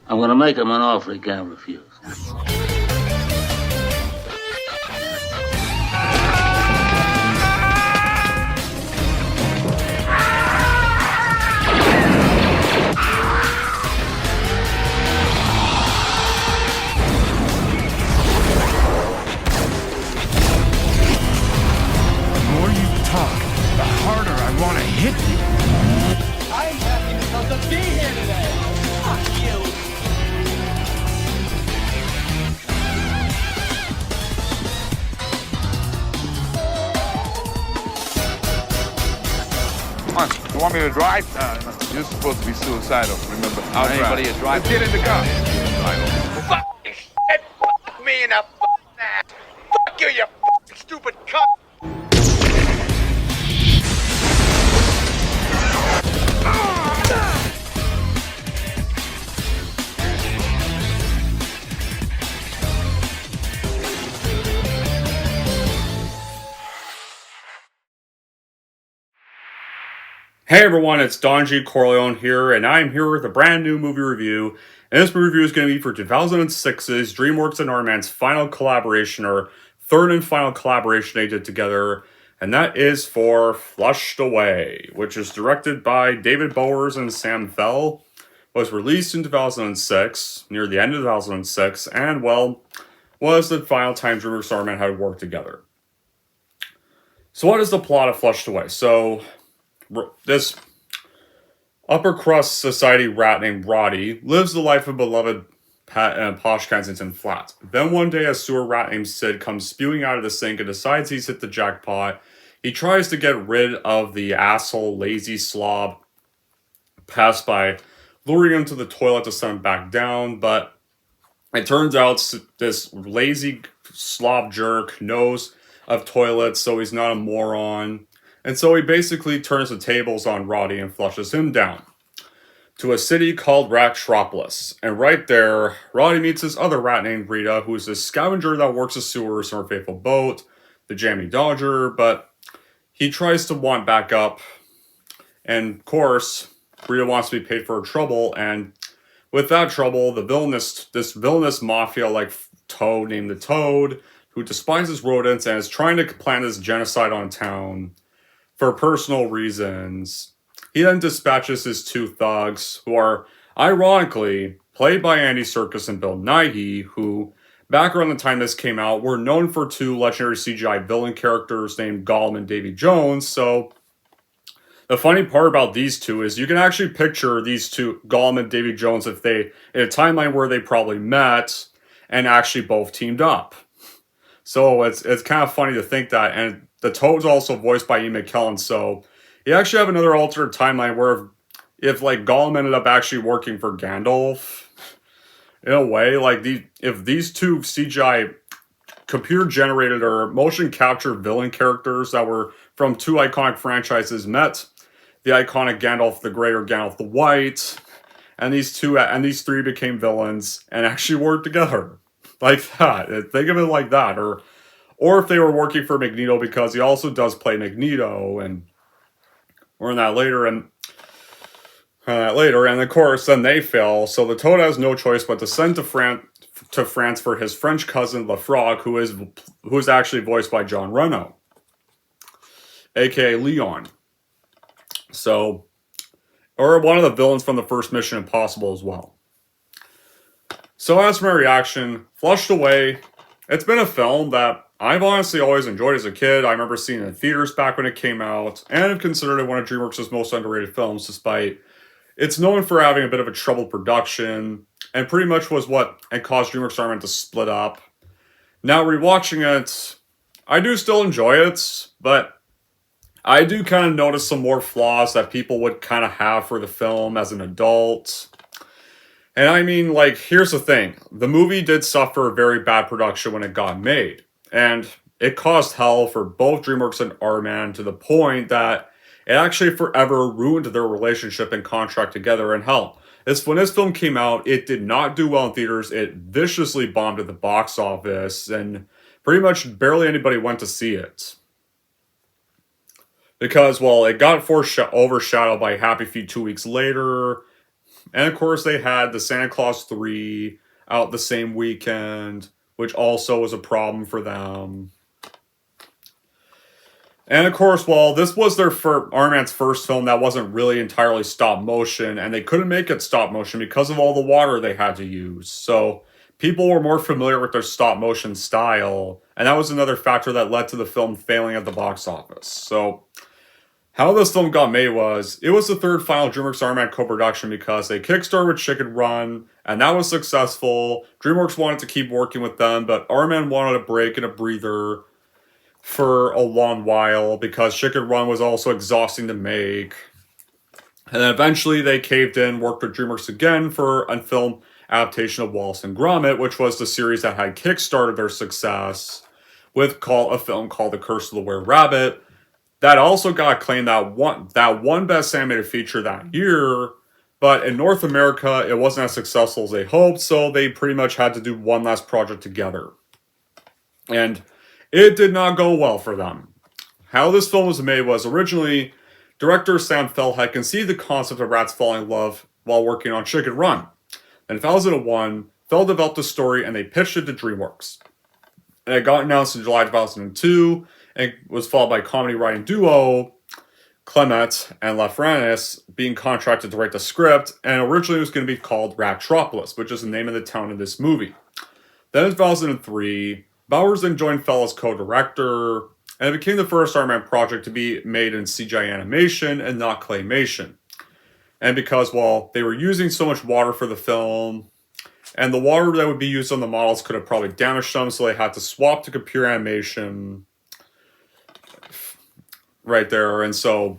I'm gonna make him an offer he can't refuse. The more you talk, the harder I want to hit you. I'm happy because of being here today. Fuck you. Come on, you want me to drive? No. You're supposed to be suicidal, remember? I'll Anybody drive. a drive? Get in the car. Fucking shit. Fuck me in the fucking ass. Fuck you, you fucking stupid cunt. Hey everyone, it's Don G. Corleone here, and I'm here with a brand new movie review. And this movie review is going to be for 2006's DreamWorks and Aardman's final collaboration, or third and final collaboration they did together, and that is for Flushed Away, which is directed by David Bowers and Sam Fell, was released in 2006, near the end of 2006, and, well, was the final time DreamWorks and Aardman had worked together. So what is the plot of Flushed Away? So this upper crust society rat named Roddy lives the life of beloved posh Kensington flat. Then one day a sewer rat named Sid comes spewing out of the sink and decides he's hit the jackpot. He tries to get rid of the asshole lazy slob pest by luring him to the toilet to send him back down, but it turns out this lazy slob jerk knows of toilets, so he's not a moron. And so he basically turns the tables on Roddy and flushes him down to a city called Ratropolis. And right there, Roddy meets this other rat named Rita, who's a scavenger that works the sewers on her faithful boat, the Jammy Dodger, but he tries to want back up. And of course, Rita wants to be paid for her trouble, and with that trouble, this villainous mafia-like toad named the Toad, who despises rodents and is trying to plan this genocide on town for personal reasons. He then dispatches his two thugs, who are, ironically, played by Andy Serkis and Bill Nighy, who, back around the time this came out, were known for two legendary CGI villain characters named Gollum and Davy Jones. So, the funny part about these two is you can actually picture these two, Gollum and Davy Jones, if they, in a timeline where they probably met, and actually both teamed up. So, it's kind of funny to think that, and the Toad's also voiced by Ian McKellen, so you actually have another alternate timeline where if like Gollum ended up actually working for Gandalf, in a way, like if these two CGI computer generated or motion capture villain characters that were from two iconic franchises met the iconic Gandalf the Grey or Gandalf the White, and these three became villains and actually worked together like that. Think of it like that, or if they were working for Magneto, because he also does play Magneto, and more on that later, and of course, then they fail, so the Toad has no choice but to send to France for his French cousin, Le Frog, who is actually voiced by John Reno, aka Leon. So, or one of the villains from the first Mission Impossible as well. So as for my reaction, Flushed Away, it's been a film that I've honestly always enjoyed as a kid. I remember seeing it in theaters back when it came out, and I've considered it one of DreamWorks' most underrated films, despite it's known for having a bit of a troubled production, and pretty much was what had caused DreamWorks Aardman to split up. Now, rewatching it, I do still enjoy it, but I do kind of notice some more flaws that people would kind of have for the film as an adult. And I mean, like, here's the thing. The movie did suffer a very bad production when it got made. And it caused hell for both DreamWorks and Aardman to the point that it actually forever ruined their relationship and contract together. And hell, when this film came out, it did not do well in theaters. It viciously bombed at the box office, and pretty much barely anybody went to see it. Because, well, it got overshadowed by Happy Feet 2 weeks later, And of course, they had the Santa Claus 3 out the same weekend, which also was a problem for them. And of course, well, this was their Aardman's first film that wasn't really entirely stop motion, and they couldn't make it stop motion because of all the water they had to use. So people were more familiar with their stop motion style, and that was another factor that led to the film failing at the box office. So how this film got made was, it was the third final DreamWorks Aardman co-production because they kickstarted with Chicken Run, and that was successful. DreamWorks wanted to keep working with them, but Aardman wanted a break and a breather for a long while because Chicken Run was also exhausting to make. And then eventually they caved in, worked with DreamWorks again for a film adaptation of Wallace and Gromit, which was the series that had kickstarted their success with a film called The Curse of the Were-Rabbit. That also got acclaimed that one Best Animated Feature that year, but in North America it wasn't as successful as they hoped, so they pretty much had to do one last project together. And it did not go well for them. How this film was made was, originally, director Sam Fell had conceived the concept of rats falling in love while working on Chicken Run. In 2001, Fell developed the story and they pitched it to DreamWorks. And it got announced in July 2002, and was followed by comedy writing duo Clement and Lafranis being contracted to write the script, and originally it was going to be called Ratropolis, which is the name of the town in this movie. Then in 2003, Bowers then joined Fell as co-director, and it became the first Aardman project to be made in CGI animation and not claymation. And because, well, they were using so much water for the film, and the water that would be used on the models could have probably damaged them, so they had to swap to computer animation right there. And so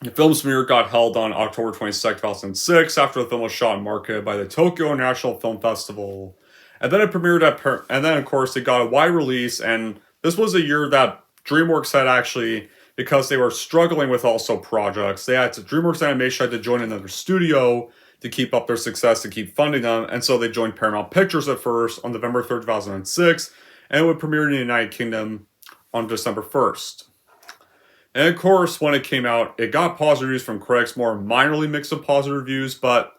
the film's premiere got held on October 22nd, 2006, after the film was shot and marketed by the Tokyo International Film Festival. And then it premiered and then of course it got a wide release, and this was a year that DreamWorks had actually, because they were struggling with also projects, DreamWorks Animation had to join another studio to keep up their success, to keep funding them, and so they joined Paramount Pictures at first on November 3rd, 2006, and it would premiere in the United Kingdom on December 1st. And of course, when it came out, it got positive reviews from critics, more minorly mixed with positive reviews, but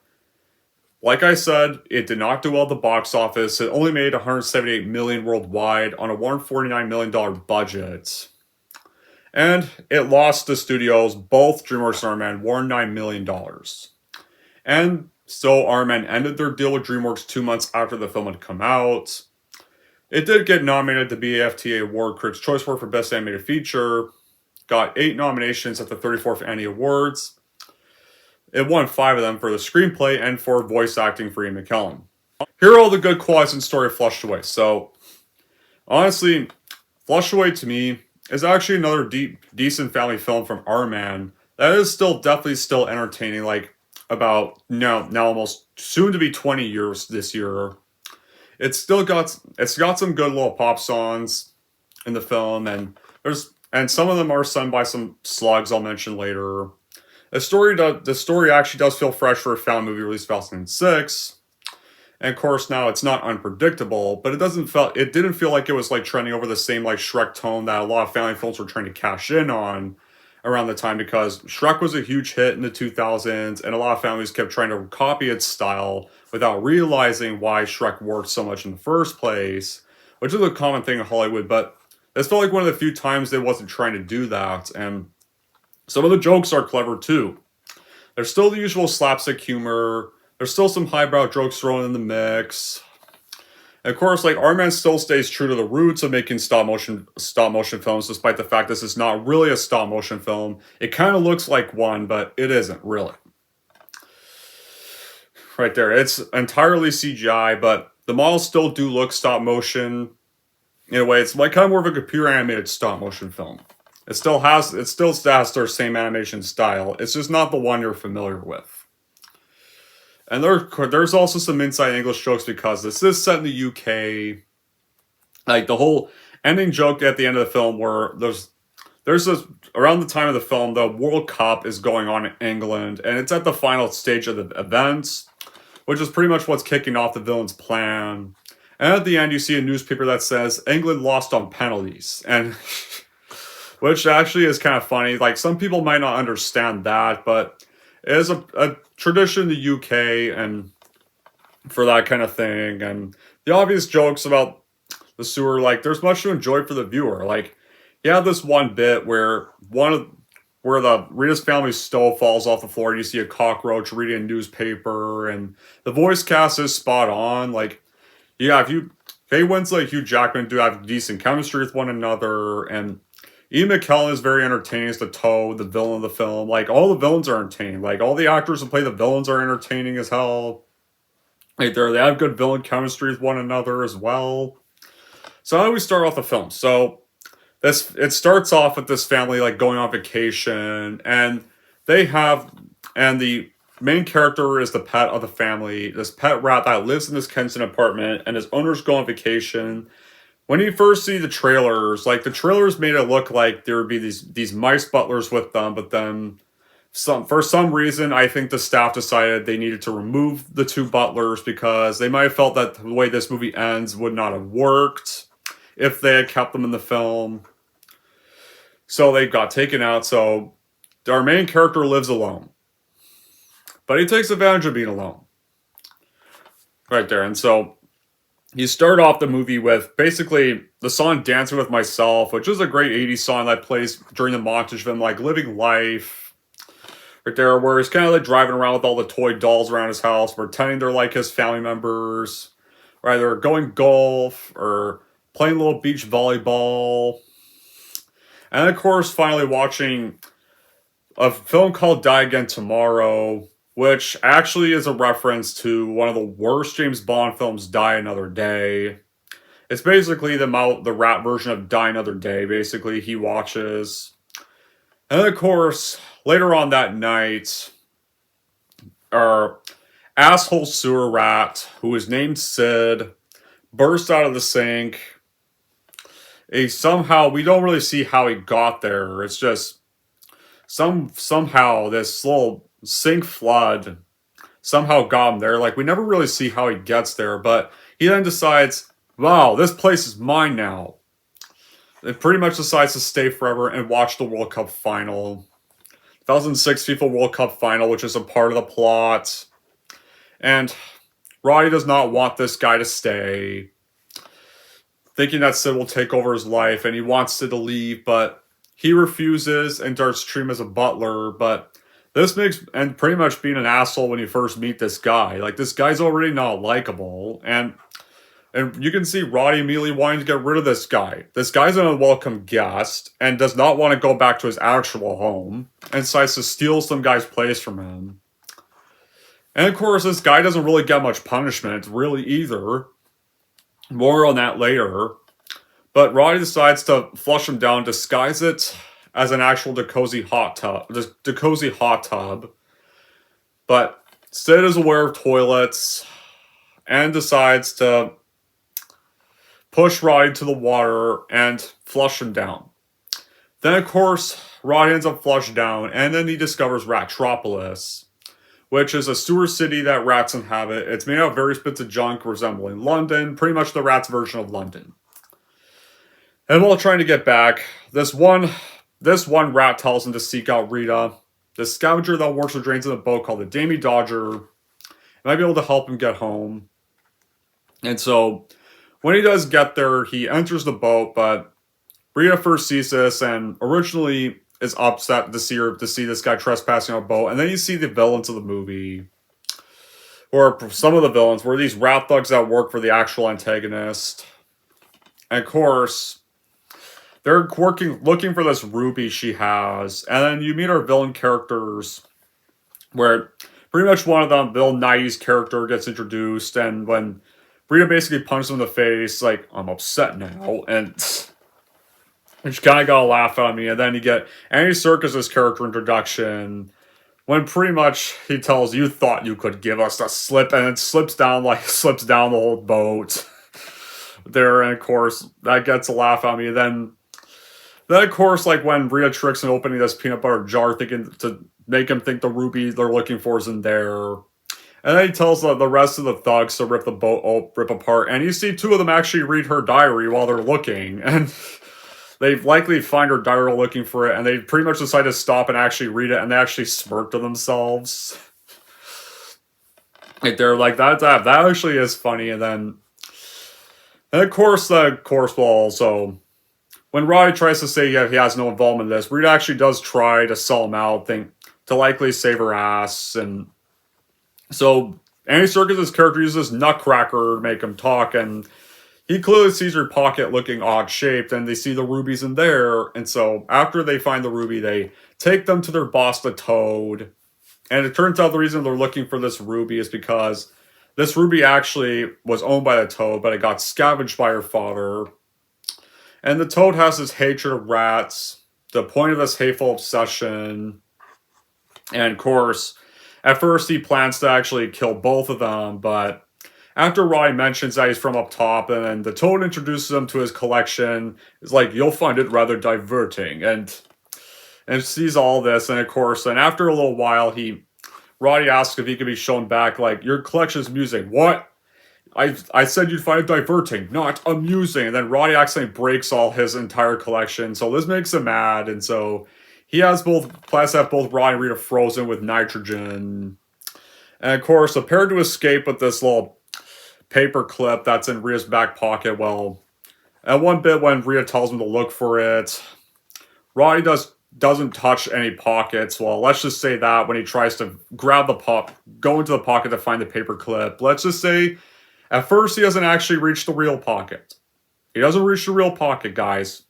like I said, it did not do well at the box office. It only made $178 million worldwide on a $149 million budget. And it lost the studios, both DreamWorks and Aardman, $9 million. And so Aardman ended their deal with DreamWorks 2 months after the film had come out. It did get nominated to the BAFTA Award, Critics' Choice Award for Best Animated Feature. Got 8 nominations at the 34th Annie Awards. It won 5 of them for the screenplay and for voice acting for Ian McKellen. Here are all the good qualities in story flushed away. So, honestly, Flushed Away to me is actually another decent family film from Aardman that is definitely still entertaining, like about now almost soon to be 20 years this year. It's got some good little pop songs in the film, and some of them are sung by some slugs I'll mention later. The story actually does feel fresh for a found movie released in 2006. And of course now it's not unpredictable, but it didn't feel like it was like trending over the same like Shrek tone that a lot of family films were trying to cash in on around the time, because Shrek was a huge hit in the 2000s and a lot of families kept trying to copy its style without realizing why Shrek worked so much in the first place, which is a common thing in Hollywood, but this felt like one of the few times they wasn't trying to do that. And some of the jokes are clever too. There's still the usual slapstick humor. There's still some highbrow jokes thrown in the mix. And of course, like, Aardman still stays true to the roots of making stop motion films, despite the fact this is not really a stop motion film. It kind of looks like one, but it isn't really. Right there, it's entirely CGI, but the models still do look stop motion. In a way, it's like kind of more of a computer animated stop motion film. It still has their same animation style. It's just not the one you're familiar with. And there's also some inside English jokes because this is set in the UK. Like the whole ending joke at the end of the film, where there's this, around the time of the film, the World Cup is going on in England, and it's at the final stage of the events, which is pretty much what's kicking off the villain's plan. And at the end, you see a newspaper that says England lost on penalties, and which actually is kind of funny. Like, some people might not understand that, but it is a tradition in the UK and for that kind of thing. And the obvious jokes about the sewer, like, there's much to enjoy for the viewer. Like, you have this one bit where the Rita's family stove falls off the floor and you see a cockroach reading a newspaper, and the voice cast is spot on. Like, yeah, Kate Winslet and Hugh Jackman do have decent chemistry with one another, and Ian McKellen is very entertaining as the Toad, the villain of the film. Like, all the villains are entertaining. Like, all the actors who play the villains are entertaining as hell. Like, they have good villain chemistry with one another as well. So how do we start off the film? So it starts off with this family like going on vacation, and the main character is the pet of the family, this pet rat that lives in this Kensington apartment, and his owners go on vacation. When you first see the trailers, like, the trailers made it look like there would be these mice butlers with them, but then for some reason, I think the staff decided they needed to remove the two butlers because they might have felt that the way this movie ends would not have worked if they had kept them in the film. So they got taken out. So our main character lives alone, but he takes advantage of being alone. Right there. And so you start off the movie with basically the song Dancing With Myself, which is a great 80s song that plays during the montage of him, like, living life. Right there, where he's kind of like driving around with all the toy dolls around his house, pretending they're like his family members. Or either going golf or playing a little beach volleyball. And of course, finally watching a film called Die Again Tomorrow, which actually is a reference to one of the worst James Bond films, Die Another Day. It's basically the rat version of Die Another Day, basically, he watches. And of course, later on that night, our asshole sewer rat, who is named Sid, bursts out of the sink. Somehow, we don't really see how he got there. It's just somehow this little sink flood somehow got him there. Like, we never really see how he gets there, but he then decides, wow, this place is mine now. It pretty much decides to stay forever and watch the World Cup final. 2006 FIFA World Cup final, which is a part of the plot. And Roddy does not want this guy to stay, thinking that Sid will take over his life, and he wants Sid to leave, but he refuses and starts treating him as a butler. But this makes, and pretty much being an asshole when you first meet this guy. Like, this guy's already not likable, and you can see Roddy immediately wanting to get rid of this guy. This guy's an unwelcome guest, and does not want to go back to his actual home, and decides to steal some guy's place from him. And of course, this guy doesn't really get much punishment, really, either. More on that later. But Roddy decides to flush him down, disguise it as an actual DeCozy hot tub. But Sid is aware of toilets and decides to push Roddy to the water and flush him down. Then, of course, Roddy ends up flushed down, and then he discovers Ratropolis, which is a sewer city that rats inhabit. It's made out of various bits of junk resembling London, pretty much the rats' version of London. And while trying to get back, this one rat tells him to seek out Rita, the scavenger that works with drains in a boat called the Damie Dodger. Might be able to help him get home. And so, when he does get there, he enters the boat, but Rita first sees this and originally is upset to see this guy trespassing on a boat. And then you see the villains of the movie, or some of the villains, were these rat thugs that work for the actual antagonist. And of course, they're looking for this ruby she has. And then you meet our villain characters, where pretty much one of them, Bill Nighy's character, gets introduced. And when Rita basically punches him in the face, like, I'm upset now. And she kind of got a laugh at me. And then you get Andy Serkis' character introduction, when pretty much he tells, you thought you could give us a slip, and it slips down the whole boat there. And of course, that gets a laugh at me. Then of course, like, when Rita tricks him opening this peanut butter jar, thinking to make him think the ruby they're looking for is in there. And then he tells the rest of the thugs to rip the boat rip apart. And you see two of them actually read her diary while they're looking. And they likely find her diary looking for it, and they pretty much decide to stop and actually read it, and they actually smirk to themselves. Like they're like that actually is funny, and of course will also, when Roddy tries to say he has no involvement in this, Rita actually does try to sell him out, to likely save her ass, and so Andy Serkis' character uses Nutcracker to make him talk, and he clearly sees her pocket looking odd-shaped, and they see the rubies in there, and so after they find the ruby, they take them to their boss, the Toad, and it turns out the reason they're looking for this ruby is because this ruby actually was owned by the Toad, but it got scavenged by her father. And the Toad has this hatred of rats, the point of this hateful obsession. And of course, at first he plans to actually kill both of them, but after Roddy mentions that he's from up top, and then the Toad introduces him to his collection, it's like, you'll find it rather diverting, and sees all this, and of course, and after a little while, Roddy asks if he can be shown back, like, your collection's amusing. What? I said you'd find it diverting, not amusing. And then Roddy accidentally breaks all his entire collection, so this makes him mad, and so he plans to have both Roddy and Rita frozen with nitrogen. And of course, the pair to escape with this little paper clip that's in Rita's back pocket. Well, at one bit when Rita tells him to look for it, Roddy doesn't touch any pockets. Well, let's just say that when he tries to go into the pocket to find the paper clip, let's just say at first he doesn't actually reach the real pocket. He doesn't reach the real pocket, guys.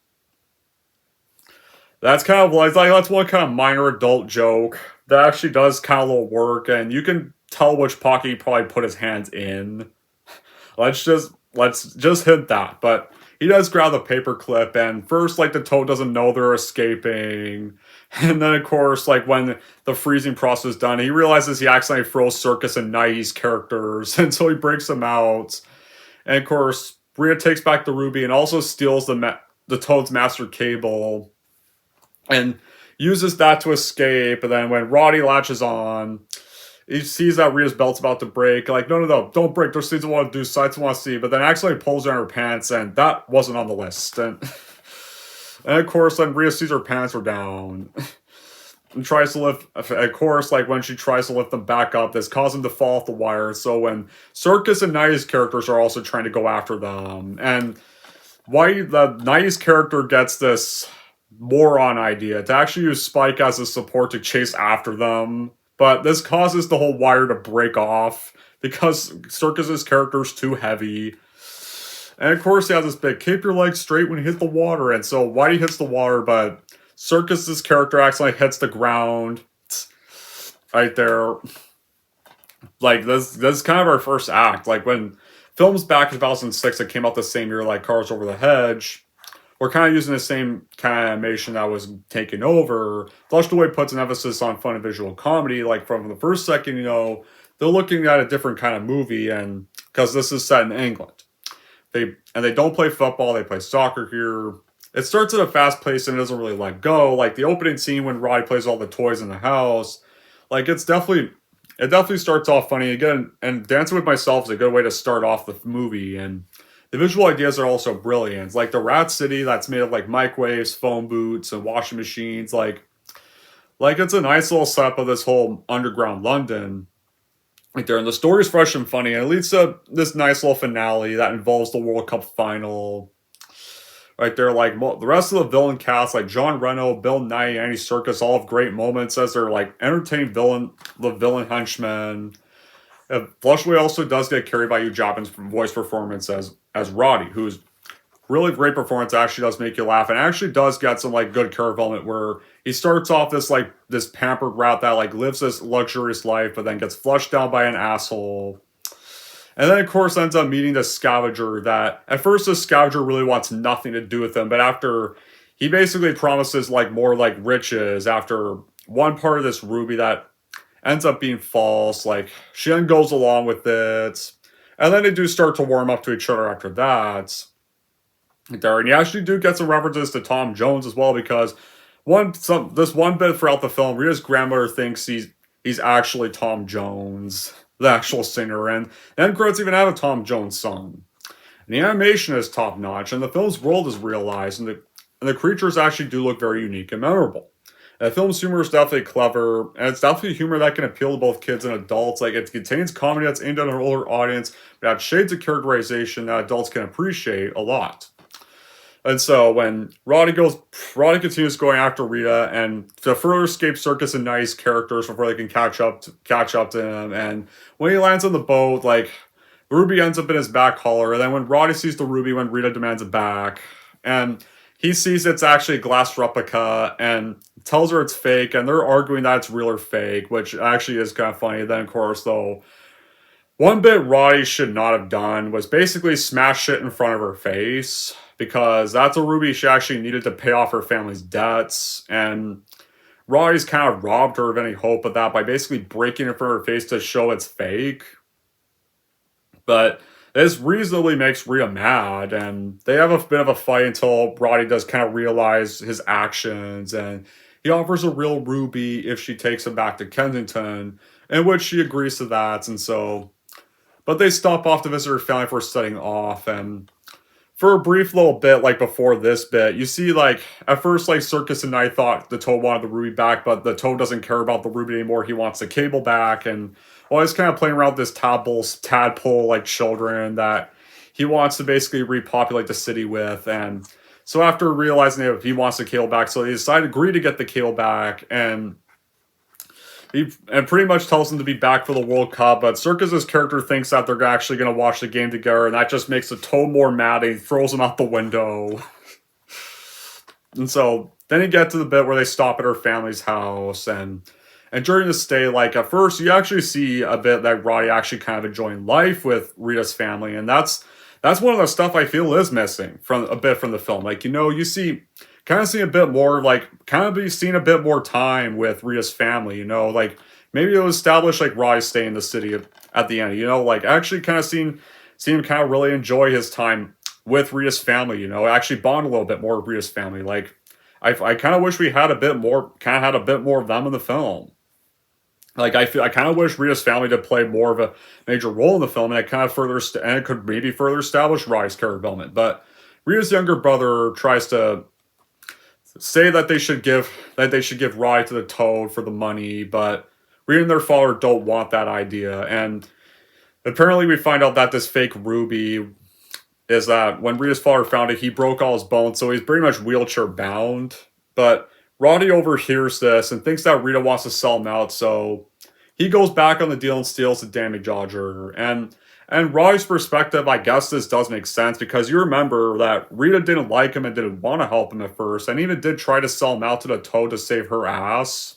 That's kind of like that's one kind of minor adult joke that actually does kind of a little work, and you can tell which pocket he probably put his hands in. Let's just hint that, but he does grab the paper clip, and first, like, the Toad doesn't know they're escaping. And then, of course, like, when the freezing process is done, he realizes he accidentally froze Circus and Nighty's characters, and so he breaks them out. And, of course, Rita takes back the ruby and also steals the Toad's master cable and uses that to escape. And then when Roddy latches on, he sees that Rita's belt's about to break. Like, no, don't break. There's things I want to do, sights I want to see. But then accidentally pulls down her pants, and that wasn't on the list. And of course, then Rita sees her pants are down. And tries to lift, of course, like, when she tries to lift them back up, this causes them to fall off the wire. So when Circus and Nighty's characters are also trying to go after them. And why the Nighty's character gets this moron idea to actually use Spike as a support to chase after them. But this causes the whole wire to break off because Circus's character's too heavy. And of course he has this big, keep your legs straight when you hit the water. And so Whitey hits the water, but Circus's character accidentally hits the ground. Right there. Like, this is kind of our first act. Like, when films back in 2006 that came out the same year, like Cars Over the Hedge, we're kind of using the same kind of animation that was taken over. Flushed Away puts an emphasis on fun and visual comedy. Like, from the first second, they're looking at a different kind of movie, and because this is set in England. They don't play football, they play soccer here. It starts at a fast pace and it doesn't really let go. Like, the opening scene when Roddy plays all the toys in the house, like, it definitely starts off funny. Again, and Dancing with Myself is a good way to start off the movie, and the visual ideas are also brilliant. Like the Rat City that's made of like microwaves, phone booths, and washing machines. Like it's a nice little setup of this whole underground London. Right there, and the story's fresh and funny, and it leads to this nice little finale that involves the World Cup final. Right there, like the rest of the villain cast, like John Reno, Bill Nighy, Andy Serkis, all have great moments as they're like entertaining the villain henchmen. Flushway also does get carried by Hugh Jackman's voice performance as Roddy, who's really great performance, actually does make you laugh, and actually does get some like good character development where he starts off this pampered rat that like lives this luxurious life, but then gets flushed down by an asshole. And then, of course, ends up meeting this scavenger that, at first, this scavenger really wants nothing to do with him, but after, he basically promises, like, more, like, riches after one part of this ruby that ends up being false. Like, she then goes along with it, and then they do start to warm up to each other after that. And you actually do get some references to Tom Jones as well, because this one bit throughout the film, Rita's grandmother thinks he's actually Tom Jones, the actual singer, and then credits even have a Tom Jones song. And the animation is top-notch, and the film's world is realized, and and the creatures actually do look very unique and memorable. And the film's humor is definitely clever, and it's definitely humor that can appeal to both kids and adults. Like, it contains comedy that's aimed at an older audience, but has shades of characterization that adults can appreciate a lot. And so when Roddy continues going after Rita, and to further escape Circus and Nice characters before they can catch up to him. And when he lands on the boat, like, the ruby ends up in his back collar. And then when Roddy sees the ruby, when Rita demands it back, and he sees it's actually a glass replica and tells her it's fake, and they're arguing that it's real or fake, which actually is kind of funny. Then, of course, though, one bit Roddy should not have done was basically smash shit in front of her face, because that's a ruby she actually needed to pay off her family's debts, and Roddy's kind of robbed her of any hope of that by basically breaking it in front of her face to show it's fake. But this reasonably makes Rita mad, and they have a bit of a fight until Roddy does kind of realize his actions, and he offers a real ruby if she takes him back to Kensington, in which she agrees to that, and so... But they stop off to visit her family for studying off, and for a brief little bit, like before this bit, you see, like, at first, like, Circus and I thought the Toad wanted the ruby back, but the Toad doesn't care about the ruby anymore. He wants the cable back, and well, he's kind of playing around with this tadpole, like, children that he wants to basically repopulate the city with, and so after realizing that he wants the cable back, so they decide to agree to get the cable back, and pretty much tells them to be back for the World Cup, but Circus's character thinks that they're actually going to watch the game together, and that just makes the Toad more mad, and he throws him out the window. And so, then you get to the bit where they stop at her family's house, and during the stay, like, at first, you actually see a bit that Roddy actually kind of enjoying life with Rita's family, and that's one of the stuff I feel is missing from the film. Like, you know, you see... kind of seeing a bit more, like, seeing a bit more time with Rita's family, you know, like, maybe it was established, like, Roddy staying in the city at the end, you know, like, actually kind of seeing him kind of really enjoy his time with Rita's family, you know, actually bond a little bit more with Rita's family. Like, I kind of wish we had a bit more of them in the film. Like, I kind of wish Rita's family did play more of a major role in the film, and it could maybe further establish Roddy's character development, but Rita's younger brother tries to say that they should give Roddy to the Toad for the money, but Rita and their father don't want that idea. And apparently we find out that this fake ruby is that when Rita's father found it, he broke all his bones, so he's pretty much wheelchair bound. But Roddy overhears this and thinks that Rita wants to sell him out, so he goes back on the deal and steals the damage dodger. And Roddy's perspective, I guess this does make sense, because you remember that Rita didn't like him and didn't want to help him at first, and even did try to sell him out to the Toad to save her ass.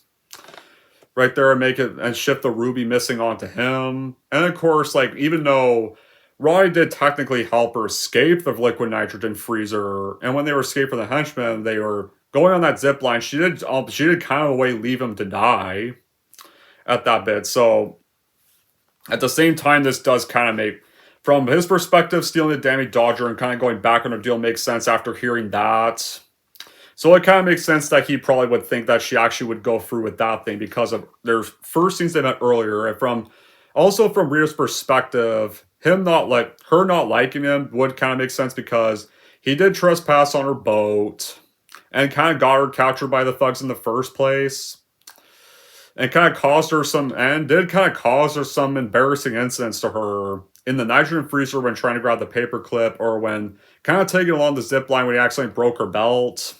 Right there, and shift the ruby missing onto him. And of course, like, even though Roddy did technically help her escape the liquid nitrogen freezer, and when they were escaping the henchmen, they were going on that zip line, she did kind of a way leave him to die at that bit, so... At the same time, this does kind of make, from his perspective, stealing the damage dodger and kind of going back on her deal makes sense after hearing that. So it kind of makes sense that he probably would think that she actually would go through with that thing because of their first scenes they met earlier. And from Rita's perspective, her not liking him would kind of make sense because he did trespass on her boat and kind of got her captured by the thugs in the first place. And did cause her some embarrassing incidents to her in the nitrogen freezer when trying to grab the paperclip, or when kind of taking along the zip line when he accidentally broke her belt.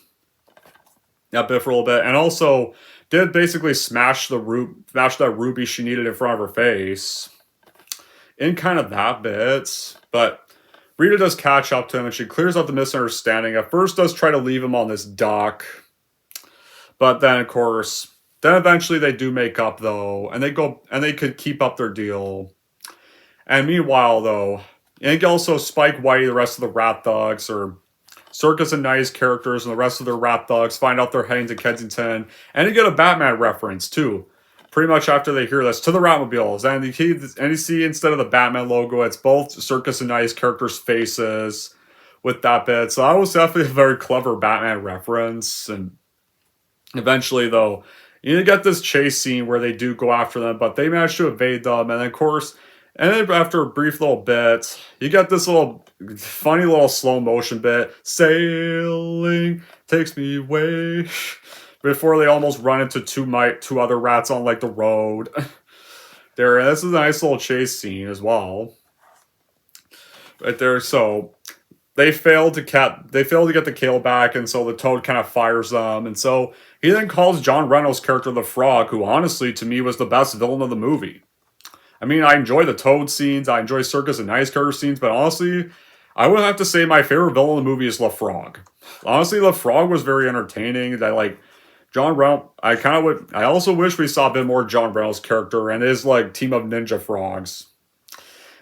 That bit for a little bit. And also did basically smash that ruby she needed in front of her face. In kind of that bit. But Rita does catch up to him and she clears up the misunderstanding. At first does try to leave him on this dock. But then, of course... Then eventually they do make up, though, and they could keep up their deal. And meanwhile, though, and also Spike Whitey, the rest of the Rat Thugs, or Circus and Nice characters and the rest of their Rat Thugs find out they're heading to Kensington, and you get a Batman reference, too. Pretty much after they hear this, to the Ratmobiles. And you see, instead of the Batman logo, it's both Circus and Nice characters' faces with that bit. So that was definitely a very clever Batman reference. And eventually, though... You get this chase scene where they do go after them, but they manage to evade them. And of course, And then after a brief little bit, you get this little funny little slow motion bit. Sailing takes me away. Before they almost run into two other rats on like the road. There, this is a nice little chase scene as well. Right there, so they fail to get the kill back, and so the Toad kind of fires them, and so he then calls John Reynolds' character the Frog, who honestly to me was the best villain of the movie. I mean, I enjoy the Toad scenes, I enjoy Circus and Nice character scenes, but honestly, I would have to say my favorite villain in the movie is LaFrog. Honestly, LaFrog was very entertaining. That like John Reynolds, I also wish we saw a bit more John Reynolds' character and his like team of ninja frogs.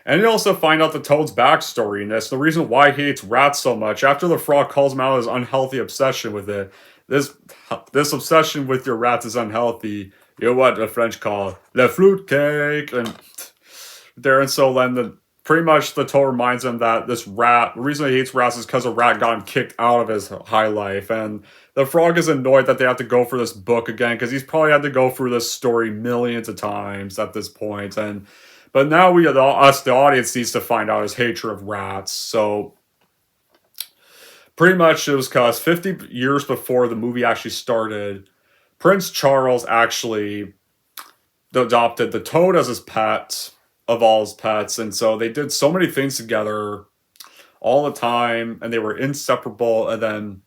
And you also find out the Toad's backstory in this, the reason why he hates rats so much. After the Frog calls him out his unhealthy obsession with it, this obsession with your rats is unhealthy. You're what the French call le fruitcake, and there and so then pretty much the Toad reminds him that this rat, the reason he hates rats is because a rat got him kicked out of his high life, and the Frog is annoyed that they have to go for this book again because he's probably had to go through this story millions of times at this point, but now us, the audience, needs to find out his hatred of rats. So pretty much it was because 50 years before the movie actually started, Prince Charles actually adopted the Toad as his pet of all his pets. And so they did so many things together all the time, and they were inseparable. And then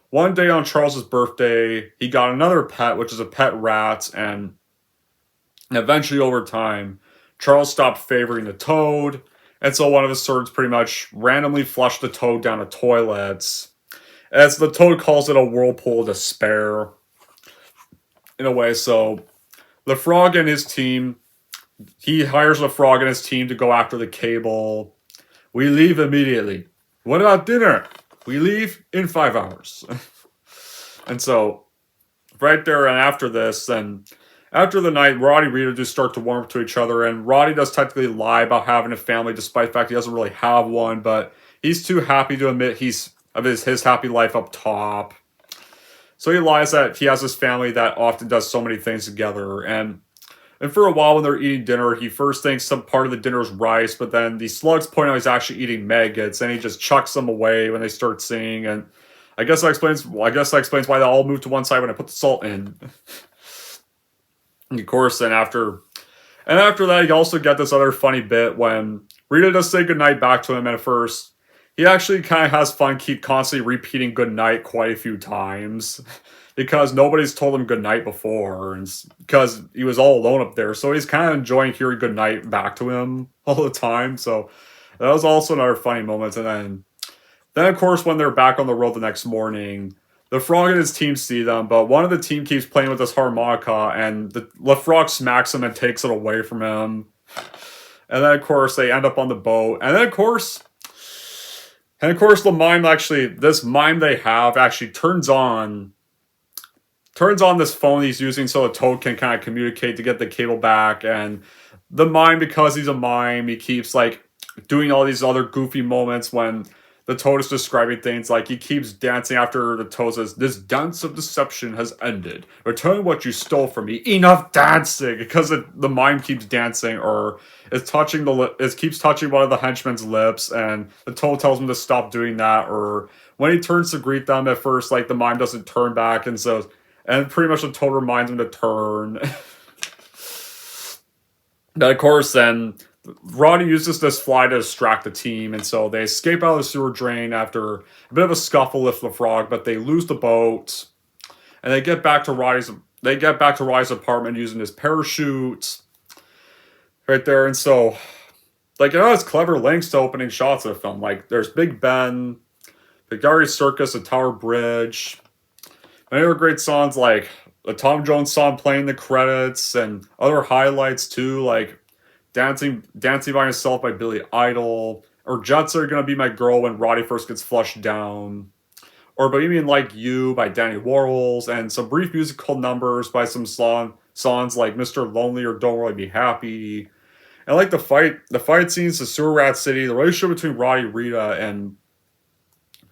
one day on Charles's birthday, he got another pet, which is a pet rat. And eventually over time, Charles stopped favoring the Toad, and so one of his servants pretty much randomly flushed the Toad down a toilet. As the Toad calls it a whirlpool of despair. In a way, so the Frog and his team, he hires the Frog and his team to go after the cable. We leave immediately. What about dinner? We leave in 5 hours. And so, right there and after this, then after the night, Roddy and Rita just start to warm up to each other, and Roddy does technically lie about having a family, despite the fact he doesn't really have one, but he's too happy to admit his happy life up top. So he lies that he has this family that often does so many things together, and for a while when they're eating dinner, he first thinks some part of the dinner is rice, but then the slugs point out he's actually eating maggots, and he just chucks them away when they start singing, and I guess that explains why they all moved to one side when I put the salt in. And of course, then after that, you also get this other funny bit when Rita does say goodnight back to him, and at first, he actually kind of has fun constantly repeating goodnight quite a few times, because nobody's told him goodnight before, and because he was all alone up there, so he's kind of enjoying hearing goodnight back to him all the time, so that was also another funny moment. And then of course, when they're back on the road the next morning, the Frog and his team see them, but one of the team keeps playing with this harmonica, and the Frog smacks him and takes it away from him. And then, of course, they end up on the boat. And then, of course, this mime they have actually turns on this phone he's using so the Toad can kind of communicate to get the cable back. And the mime, because he's a mime, he keeps, like, doing all these other goofy moments when the Toad is describing things, like he keeps dancing after the Toad says, "This dance of deception has ended. Return what you stole from me. Enough dancing!" Because the mime keeps dancing, or it keeps touching one of the henchmen's lips, and the Toad tells him to stop doing that. Or when he turns to greet them, at first, like the mime doesn't turn back, and pretty much the Toad reminds him to turn. But of course, then Roddy uses this fly to distract the team, and so they escape out of the sewer drain after a bit of a scuffle with the Frog, but they lose the boat, and they get back to Roddy's apartment using his parachute right there. And so, like, it has clever links to opening shots of the film. Like, there's Big Ben, the Gary Circus, the Tower Bridge, many other great songs like the Tom Jones song playing the credits, and other highlights too, like Dancing by Yourself by Billy Idol, or Jets Are Gonna Be My Girl when Roddy first gets flushed down, or Bohemian Like You by Danny Warhols, and some brief musical numbers by some songs like Mr. Lonely or Don't Really Be Happy. And like the fight scenes, the sewer rat city, the relationship between Roddy and Rita, and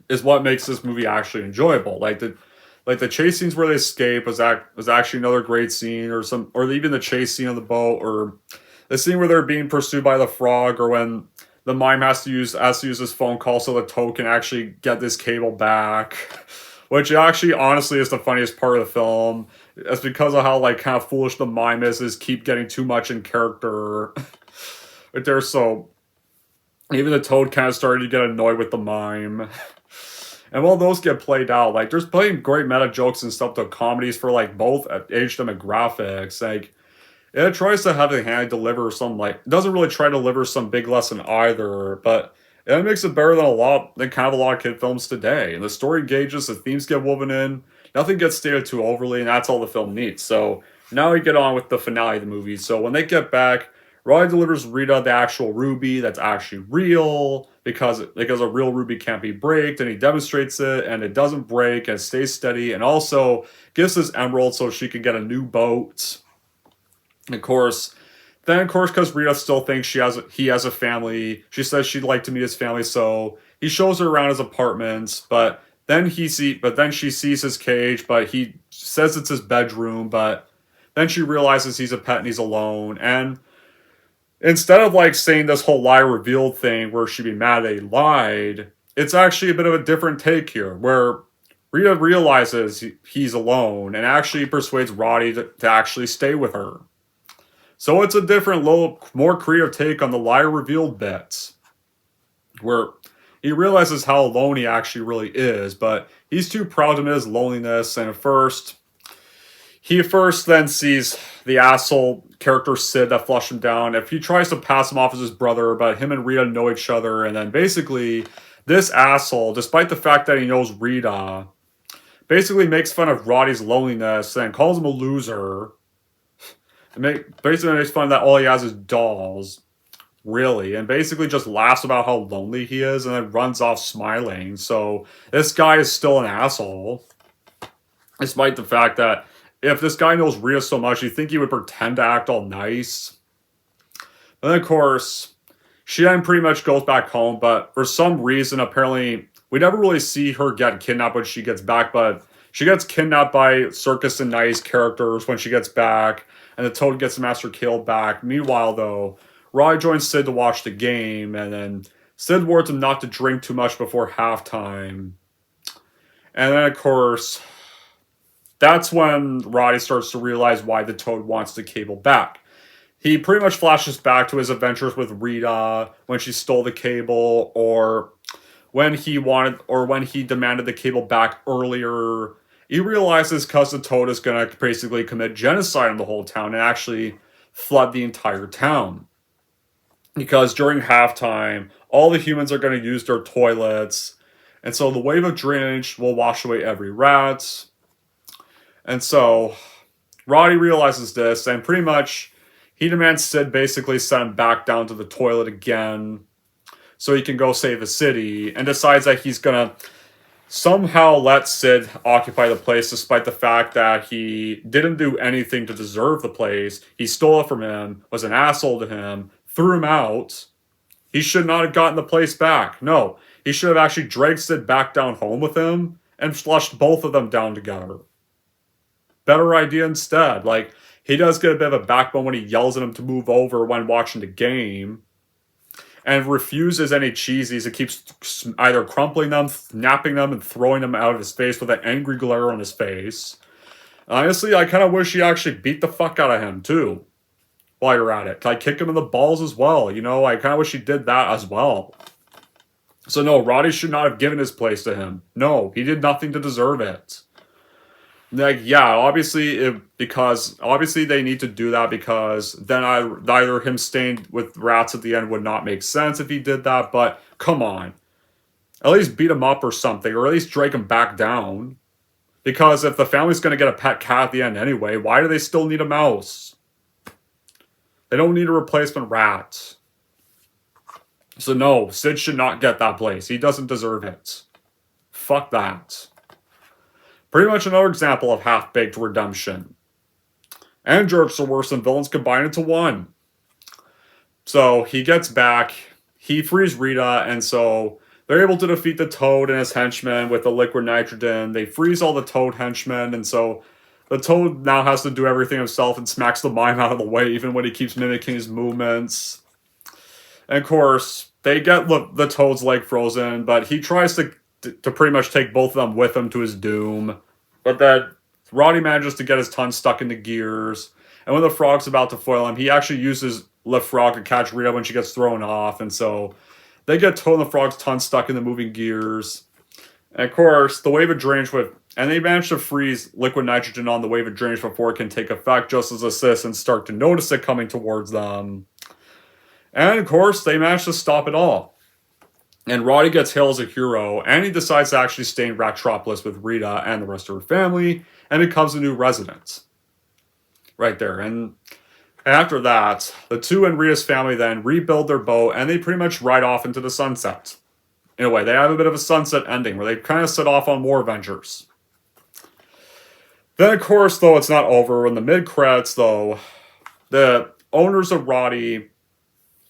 is what makes this movie actually enjoyable. Like the chase scenes where they escape was actually another great scene, or even the chase scene on the boat, or The scene where they're being pursued by the frog, or when the mime has to use his phone call so the Toad can actually get this cable back. Which actually, honestly, is the funniest part of the film. It's because of how, like, kind of foolish the mime is keep getting too much in character. But they're so... Even the Toad kind of started to get annoyed with the mime. And while those get played out, like, there's plenty of great meta jokes and stuff to comedies for, like, both age demographics. Like, it tries to have a hand deliver some, like, it doesn't really try to deliver some big lesson either, but it makes it better than a lot of kid films today. And the story engages, the themes get woven in, nothing gets stated too overly, and that's all the film needs. So now we get on with the finale of the movie. So when they get back, Roddy delivers Rita the actual ruby that's actually real, because a real ruby can't be breaked, and he demonstrates it, and it doesn't break, and it stays steady, and also gives this emerald so she can get a new boat. And of course, because Rita still thinks he has a family, she says she'd like to meet his family, so he shows her around his apartment, but then she sees his cage, but he says it's his bedroom, but then she realizes he's a pet and he's alone, and instead of, like, saying this whole lie revealed thing where she'd be mad that he lied, it's actually a bit of a different take here, where Rita realizes he's alone and actually persuades Roddy to actually stay with her. So it's a different, more creative take on the lie revealed bits, where he realizes how alone he actually really is, but he's too proud to admit his loneliness, and he first then sees the asshole character Sid that flushed him down. If he tries to pass him off as his brother, but him and Rita know each other, and then basically this asshole, despite the fact that he knows Rita, basically makes fun of Roddy's loneliness and calls him a loser. Basically makes fun that all he has is dolls, really, and basically just laughs about how lonely he is and then runs off smiling. So this guy is still an asshole, despite the fact that if this guy knows Rita so much, you'd think he would pretend to act all nice. And then, of course, she then pretty much goes back home, but for some reason, apparently, we never really see her get kidnapped when she gets back, but she gets kidnapped by Circus and Nice characters when she gets back, and the Toad gets Master killed back. Meanwhile, though, Roddy joins Sid to watch the game, and then Sid warns him not to drink too much before halftime. And then, of course, that's when Roddy starts to realize why the Toad wants the cable back. He pretty much flashes back to his adventures with Rita when she stole the cable, or when he demanded the cable back earlier. He realizes because the Toad is going to basically commit genocide on the whole town and actually flood the entire town. Because during halftime, all the humans are going to use their toilets, and so the wave of drainage will wash away every rat. And so Roddy realizes this, and pretty much he demands Sid basically send him back down to the toilet again so he can go save the city, and decides that he's going to somehow let Sid occupy the place despite the fact that he didn't do anything to deserve the place. He stole it from him, was an asshole to him, threw him out. He should not have gotten the place back. No, he should have actually dragged Sid back down home with him and flushed both of them down together. Better idea instead. Like, he does get a bit of a backbone when he yells at him to move over when watching the game, and refuses any cheesies. It keeps either crumpling them, snapping them, and throwing them out of his face with an angry glare on his face. Honestly, I kind of wish he actually beat the fuck out of him, too, while you're at it. Can I kick him in the balls as well? You know, I kind of wish he did that as well. So no, Roddy should not have given his place to him. No, he did nothing to deserve it. Like, yeah, obviously they need to do that, because then either him staying with rats at the end would not make sense if he did that, but come on. At least beat him up or something, or at least drag him back down. Because if the family's going to get a pet cat at the end anyway, why do they still need a mouse? They don't need a replacement rat. So no, Sid should not get that place. He doesn't deserve it. Fuck that. Pretty much another example of half-baked redemption. And jerks are worse than villains combined into one. So he gets back, he frees Rita, and so they're able to defeat the Toad and his henchmen with the liquid nitrogen. They freeze all the Toad henchmen, and so the Toad now has to do everything himself and smacks the mime out of the way, even when he keeps mimicking his movements. And of course, they get the Toad's leg frozen, but he tries to pretty much take both of them with him to his doom. But then Roddy manages to get his tongue stuck into gears. And when the frog's about to foil him, he actually uses the frog to catch Rita when she gets thrown off. And so they get Toad and the frog's tongue stuck in the moving gears. And of course, the wave of drainage and they manage to freeze liquid nitrogen on the wave of drainage before it can take effect, just as the citizens start to notice it coming towards them. And of course, they manage to stop it all. And Roddy gets hailed as a hero, and he decides to actually stay in Ratropolis with Rita and the rest of her family, and becomes a new resident. Right there. And after that, the two and Rita's family then rebuild their boat, and they pretty much ride off into the sunset. In a way, they have a bit of a sunset ending, where they kind of set off on more adventures. Then, of course, though, it's not over. In the mid-credits, though, the owners of Roddy,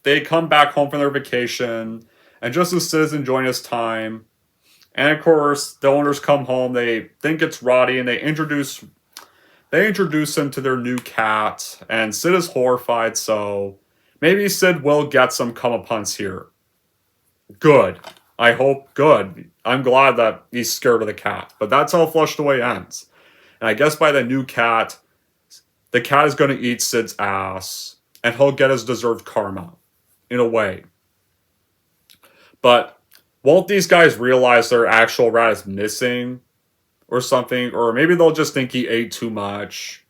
they come back home from their vacation, and just as Sid is enjoying his time, and of course, the owners come home, they think it's Roddy, and they introduce him to their new cat, and Sid is horrified, so maybe Sid will get some comeuppance here. Good. I hope good. I'm glad that he's scared of the cat, but that's how Flushed Away ends. And I guess by the new cat, the cat is going to eat Sid's ass, and he'll get his deserved karma, in a way. But won't these guys realize their actual rat is missing, or something? Or maybe they'll just think he ate too much,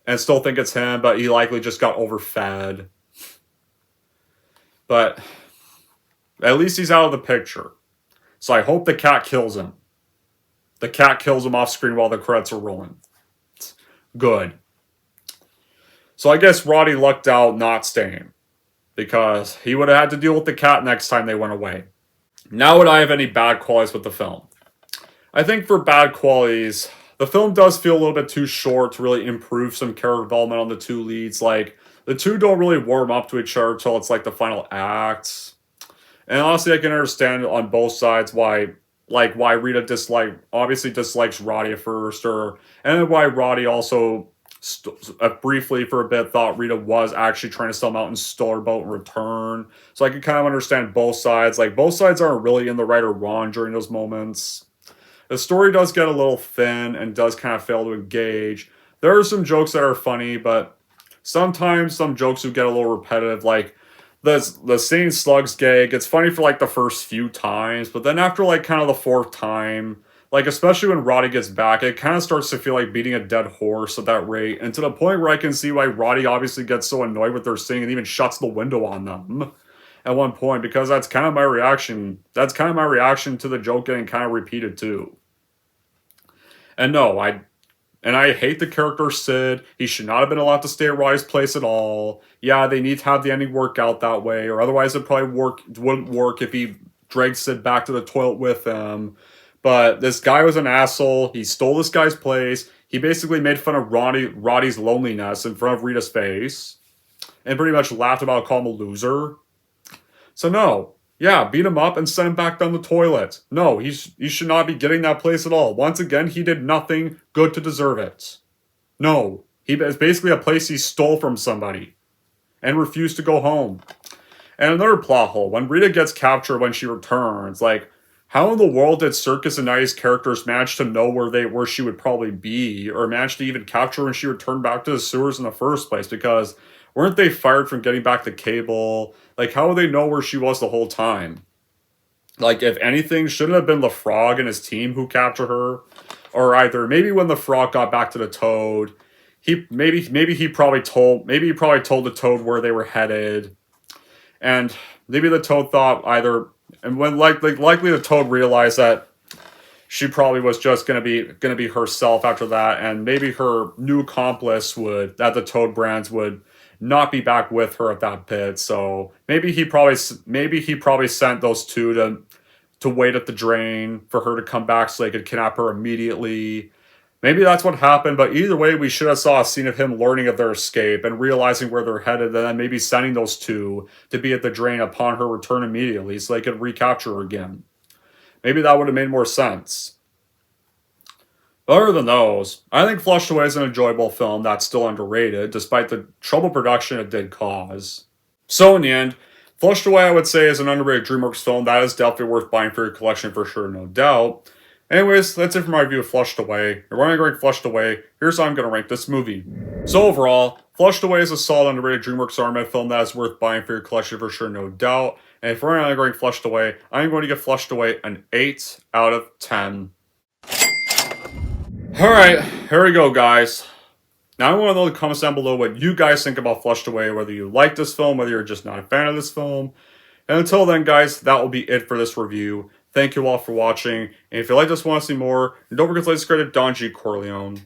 and still think it's him, but he likely just got overfed. But at least he's out of the picture. So I hope the cat kills him. The cat kills him off screen while the credits are rolling. Good. So I guess Roddy lucked out not staying, because he would have had to deal with the cat next time they went away. Now, would I have any bad qualities with the film? I think for bad qualities, the film does feel a little bit too short to really improve some character development on the two leads. Like, the two don't really warm up to each other until it's like the final act. And honestly, I can understand on both sides why Rita obviously dislikes Roddy at first, and why Roddy also briefly for a bit thought Rita was actually trying to sell him out and stole her boat in return. So I can kind of understand both sides. Like, both sides aren't really in the right or wrong during those moments. The story does get a little thin and does kind of fail to engage. There are some jokes that are funny, but sometimes some jokes do get a little repetitive. Like, the seeing slugs gag, it's funny for like the first few times, but then after like kind of the fourth time, like especially when Roddy gets back, it kind of starts to feel like beating a dead horse at that rate, and to the point where I can see why Roddy obviously gets so annoyed with their singing and even shuts the window on them at one point, because that's kind of my reaction. That's kind of my reaction to the joke getting kind of repeated too. And no, I hate the character Sid. He should not have been allowed to stay at Roddy's place at all. Yeah, they need to have the ending work out that way, or otherwise it probably wouldn't work if he dragged Sid back to the toilet with him. But this guy was an asshole. He stole this guy's place. He basically made fun of Roddy's loneliness in front of Rita's face, and pretty much laughed about calling him a loser. So no. Yeah, beat him up and send him back down the toilet. No, he should not be getting that place at all. Once again, he did nothing good to deserve it. No, it's basically a place he stole from somebody and refused to go home. And another plot hole, when Rita gets captured when she returns, like, how in the world did Circus and Nighty's characters manage to know where she would probably be, or manage to even capture her when she returned back to the sewers in the first place? Because weren't they fired from getting back the cable? Like, how would they know where she was the whole time? Like, if anything, shouldn't it have been the Frog and his team who captured her? Or either, maybe when the Frog got back to the Toad, he probably told the Toad where they were headed. And maybe the Toad thought either, and when likely the Toad realized that she probably was just gonna be herself after that, and maybe her new accomplice that the Toad brands would not be back with her at that pit. So maybe he probably sent those two to wait at the drain for her to come back so they could kidnap her immediately. Maybe that's what happened, but either way, we should have saw a scene of him learning of their escape and realizing where they're headed, and then maybe sending those two to be at the drain upon her return immediately so they could recapture her again. Maybe that would have made more sense. Other than those, I think Flushed Away is an enjoyable film that's still underrated, despite the troubled production it did cause. So in the end, Flushed Away I would say is an underrated DreamWorks film that is definitely worth buying for your collection for sure, no doubt. Anyways, that's it for my review of Flushed Away. If I'm going to rank Flushed Away, here's how I'm going to rank this movie. So overall, Flushed Away is a solid underrated DreamWorks Aardman film that is worth buying for your collection for sure, no doubt. And if we're going to rank Flushed Away, I'm going to give Flushed Away an 8 out of 10. Alright, here we go, guys. Now I want to know in the comments down below what you guys think about Flushed Away, whether you like this film, whether you're just not a fan of this film. And until then, guys, that will be it for this review. Thank you all for watching, and if you like this and want to see more, don't forget to subscribe to Don G. Corleone.